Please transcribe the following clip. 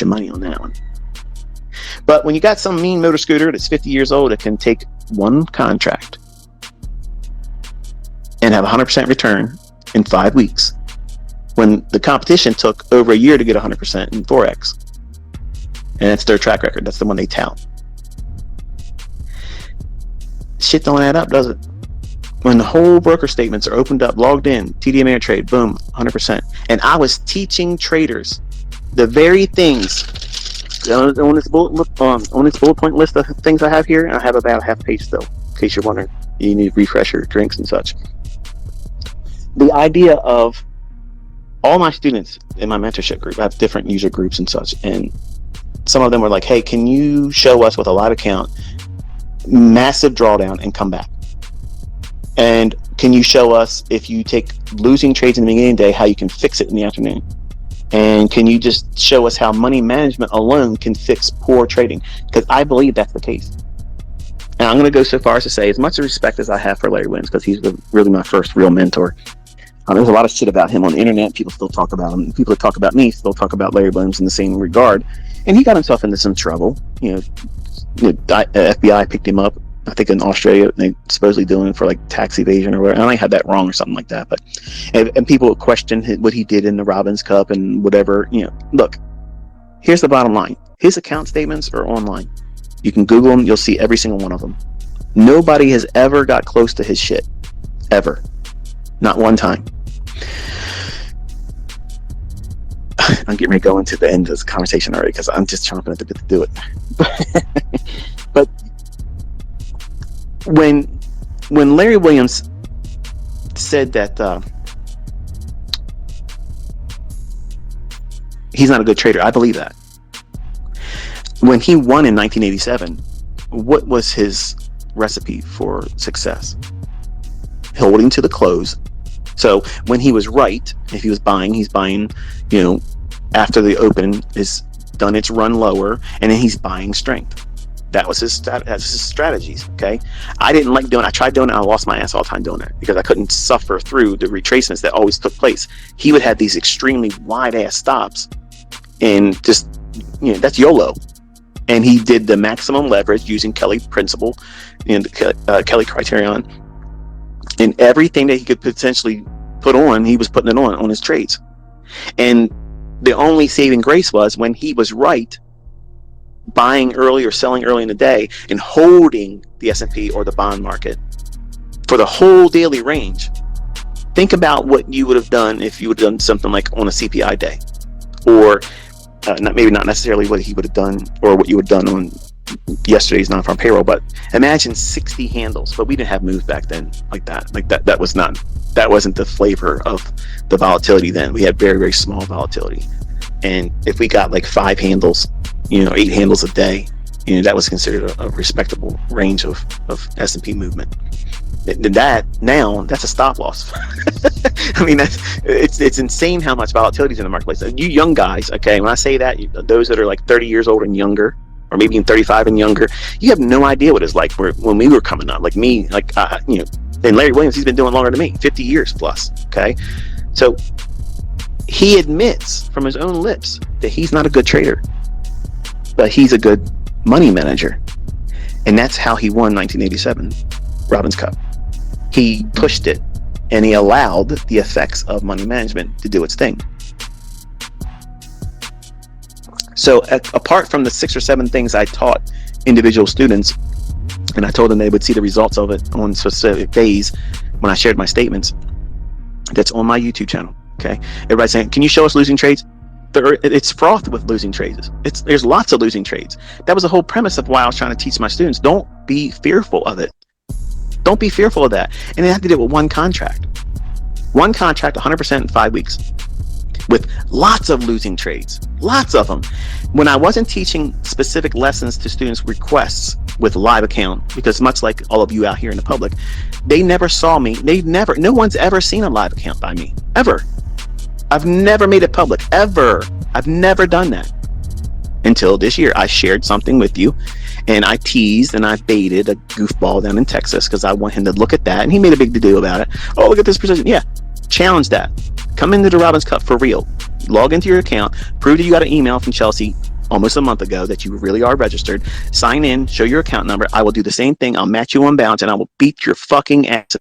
your money on that one. But when you got some mean motor scooter that's 50 years old that can take one contract and have 100% return in 5 weeks, when the competition took over a year to get 100% in forex, and that's their track record, that's the one they tout. Shit don't add up, does it? When the whole broker statements are opened up, logged in, TD Ameritrade, boom, 100%. And I was teaching traders the very things on this bullet point list of things I have here. I have about a half page still, in case you're wondering. You need to refresh your drinks and such. The idea of all my students in my mentorship group, I have different user groups and such, and some of them were like, hey, can you show us with a live account, massive drawdown and come back? And can you show us, if you take losing trades in the beginning of the day, how you can fix it in the afternoon? And can you just show us how money management alone can fix poor trading? Because I believe that's the case. And I'm going to go so far as to say, as much respect as I have for Larry Williams, because he's really my first real mentor. There's a lot of shit about him on the internet. People still talk about him. People that talk about me still talk about Larry Williams in the same regard. And he got himself into some trouble. FBI picked him up, I think in Australia. They supposedly doing it for like tax evasion or whatever. I had that wrong or something like that. But and people questioned what he did in the Robbins Cup and whatever. Look, here's the bottom line. His account statements are online. You can Google them. You'll see every single one of them. Nobody has ever got close to his shit, ever, not one time. I'm getting ready to go into the end of this conversation already because I'm just chomping at the bit to do it. But when Larry Williams said that he's not a good trader, I believe that. When he won in 1987, what was his recipe for success? Holding to the close. So when he was right, if he was buying, he's buying, after the open is done its run lower, and then he's buying strength. That was his strategies. Okay, I didn't like doing it. I tried doing it. I lost my ass all the time doing it because I couldn't suffer through the retracements that always took place. He would have these extremely wide ass stops, and just that's YOLO. And he did the maximum leverage using Kelly principle and Kelly criterion, and everything that he could potentially put on, he was putting it on his trades. And the only saving grace was when he was right, buying early or selling early in the day and holding the S&P or the bond market for the whole daily range. Think about what you would have done if you would have done something like on a CPI day, or not necessarily what he would have done or what you would have done on yesterday's non-farm payroll, but imagine 60 handles. But we didn't have moves back then like that. That wasn't the flavor of the volatility then. We had very, very small volatility. And if we got like 5 handles, 8 handles a day, that was considered a respectable range of S&P movement. That's a stop loss. I mean, it's insane how much volatility is in the marketplace. You young guys, okay, when I say that, those that are like 30 years old and younger, or maybe even 35 and younger, you have no idea what it's like when we were coming up. Like me, and Larry Williams, he's been doing longer than me, 50 years plus, okay? So he admits from his own lips that he's not a good trader, but he's a good money manager. And that's how he won 1987 Robbins Cup. He pushed it, and he allowed the effects of money management to do its thing. So apart from the 6 or 7 things I taught individual students, and I told them they would see the results of it on specific days when I shared my statements, that's on my YouTube channel. Okay, everybody's saying, can you show us losing trades? It's fraught with losing trades. There's lots of losing trades. That was the whole premise of why I was trying to teach my students. Don't be fearful of it. Don't be fearful of that. And they have to do it with one contract. One contract, 100% in 5 weeks. With lots of losing trades. Lots of them. When I wasn't teaching specific lessons to students' requests with live account, because much like all of you out here in the public, they never saw me. No one's ever seen a live account by me. Ever. I've never made it public. Ever. I've never done that. Until this year, I shared something with you, and I teased and I baited a goofball down in Texas because I want him to look at that, and he made a big to-do about it. Oh, look at this position. Yeah, challenge that. Come into the Robbins Cup for real. Log into your account, prove that you got an email from Chelsea, almost a month ago that you really are registered. Sign in, show your account number. I will do the same thing. I'll match you on balance, and I will beat your fucking ass.